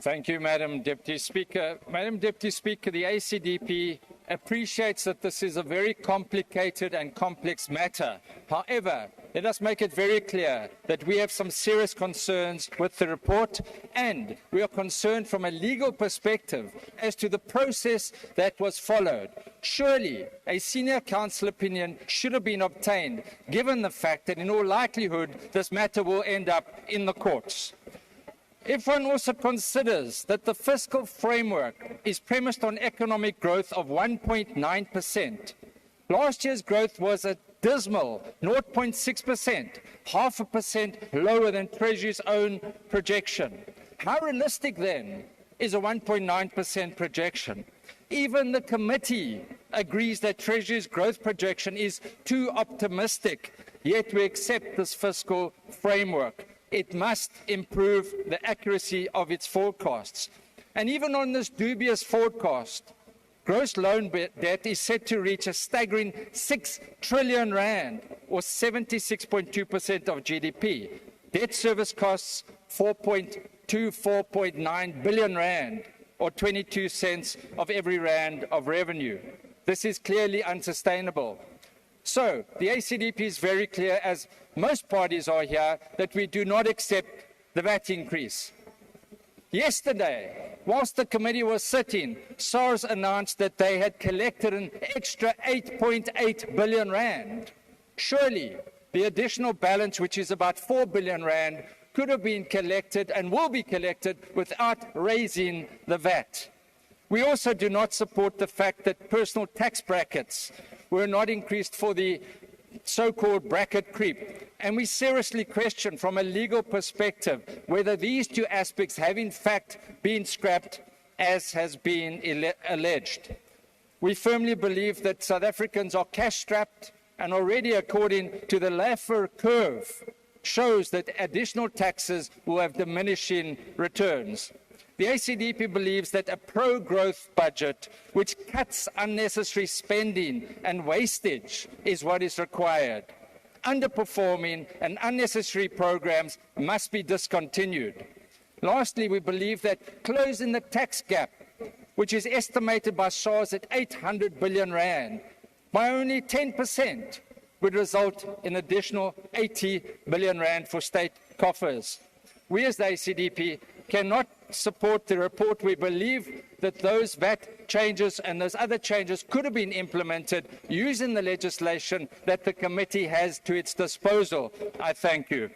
Thank you, Madam Deputy Speaker. Madam Deputy Speaker, the ACDP appreciates that this is a very complicated and complex matter. However, let us make it very clear that we have some serious concerns with the report, and we are concerned from a legal perspective as to the process that was followed. Surely, a senior counsel opinion should have been obtained, given the fact that in all likelihood this matter will end up in the courts. If one also considers that the fiscal framework is premised on economic growth of 1.9%, last year's growth was a dismal 0.6%, 0.5% lower than Treasury's own projection. How realistic then is a 1.9% projection? Even the committee agrees that Treasury's growth projection is too optimistic, yet we accept this fiscal framework. It must improve the accuracy of its forecasts. And even on this dubious forecast, gross loan debt is set to reach a staggering 6 trillion rand, or 76.2% of GDP. Debt service costs 4.9 billion rand, or 22 cents of every rand of revenue. This is clearly unsustainable. So, the ACDP is very clear, as most parties are here, that we do not accept the VAT increase. Yesterday, whilst the committee was sitting, SARS announced that they had collected an extra 8.8 billion rand. Surely, the additional balance, which is about 4 billion rand, could have been collected and will be collected without raising the VAT. We also do not support the fact that personal tax brackets were not increased for the so-called bracket creep. And we seriously question from a legal perspective whether these two aspects have in fact been scrapped as has been alleged. We firmly believe that South Africans are cash-strapped, and already according to the Laffer curve shows that additional taxes will have diminishing returns. The ACDP believes that a pro-growth budget which cuts unnecessary spending and wastage is what is required. Underperforming and unnecessary programs must be discontinued. Lastly, we believe that closing the tax gap, which is estimated by SARS at 800 billion rand, by only 10% would result in additional 80 billion rand for state coffers. We as the ACDP cannot support the report. We believe that those VAT changes and those other changes could have been implemented using the legislation that the committee has to its disposal. I thank you.